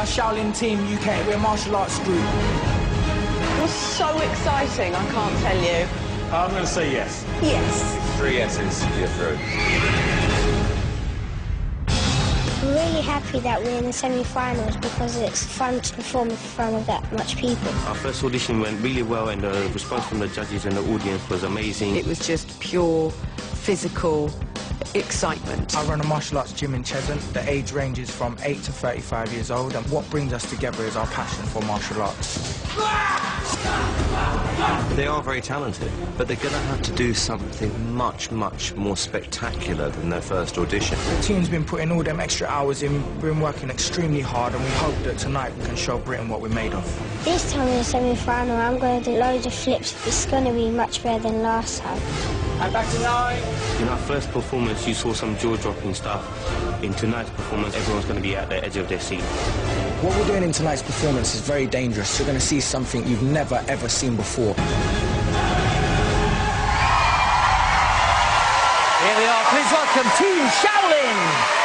are Shaolin Team UK. We're a martial arts group. It was so exciting, I can't tell you. I'm going to say yes. Yes. 3 yeses, you're through. I'm really happy that we're in the semi-finals because it's fun to perform in front of that much people. Our first audition went really well and the response from the judges and the audience was amazing. It was just pure physical excitement. I run a martial arts gym in Cheshunt. The age ranges from 8 to 35 years old, and what brings us together is our passion for martial arts. They are very talented, but they're going to have to do something much, much more spectacular than their first audition. The team's been putting all them extra hours in, been working extremely hard, and we hope that tonight we can show Britain what we're made of. This time in the semi-final, I'm going to do loads of flips. It's going to be much better than last time. And back to 9. In our first performance, you saw some jaw-dropping stuff. In tonight's performance, everyone's going to be at the edge of their seat. What we're doing in tonight's performance is very dangerous. You're going to see something you've never, ever seen before. Here we are. Please welcome Team Shaolin.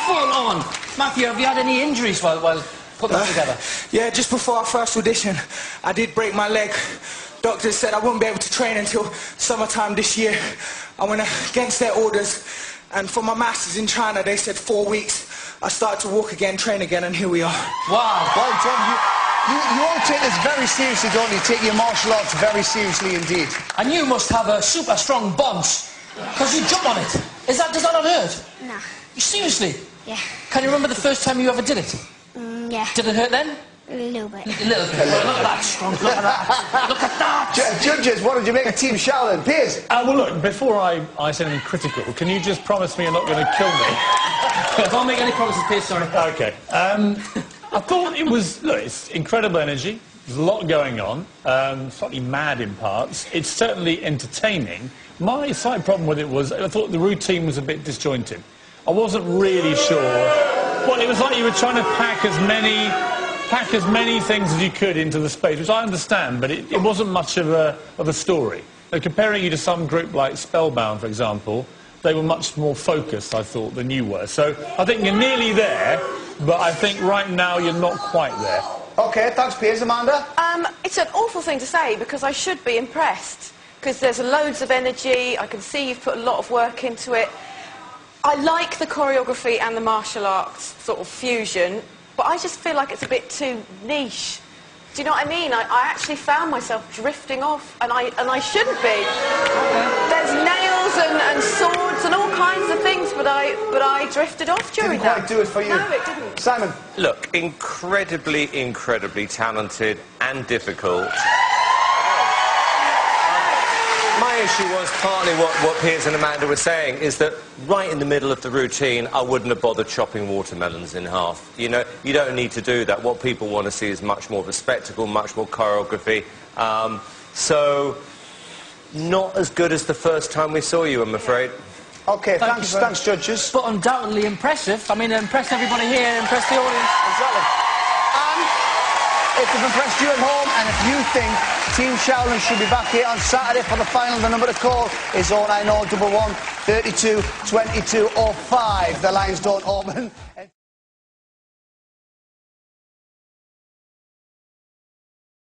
Full on. Matthew, have you had any injuries while putting that together? Yeah, just before our first audition, I did break my leg. Doctors said I wouldn't be able to train until summertime this year. I went against their orders, and for my masters in China, they said 4 weeks. I started to walk again, train again, and here we are. Wow. Well, Tom, you all take this very seriously, don't you? You take your martial arts very seriously indeed. And you must have a super strong bunch, because you jump on it. Does that not hurt? No. Seriously? Yeah. Can you remember the first time you ever did it? Yeah. Did it hurt then? A little bit. A little bit. Well, look at that strong. Look at that. Look at that. Judges, what did you make of Team Shaolin? Piers? Well, look, before I say anything critical, can you just promise me you're not going to kill me? Don't make any promises, Piers, sorry. OK. I thought it was, look, it's incredible energy. There's a lot going on, slightly mad in parts. It's certainly entertaining. My slight problem with it was I thought the routine was a bit disjointed. I wasn't really sure. Well, it was like you were trying to pack as many things as you could into the space, which I understand, but it wasn't much of a story. Comparing you to some group like Spellbound, for example, they were much more focused, I thought, than you were. So I think you're nearly there, but I think right now you're not quite there. OK, thanks, Piers. Amanda? It's an awful thing to say because I should be impressed because there's loads of energy. I can see you've put a lot of work into it. I like the choreography and the martial arts sort of fusion, but I just feel like it's a bit too niche Do you know what I mean? I actually found myself drifting off, and I shouldn't be. There's nails and swords and all kinds of things, but I drifted off during that. Didn't quite do it for you. No, it didn't. Simon. Look, incredibly, incredibly talented and difficult. My issue was partly what Piers and Amanda were saying, is that right in the middle of the routine, I wouldn't have bothered chopping watermelons in half. You know, you don't need to do that. What people want to see is much more of a spectacle, much more choreography. So, not as good as the first time we saw you, I'm afraid. OK, thanks, judges. But undoubtedly impressive. I mean, impress everybody here, impress the audience. Exactly. And if they've impressed you at home, and if you think Team Shaolin should be back here on Saturday for the final, the number to call is 09011 32 22 05. The lines don't open.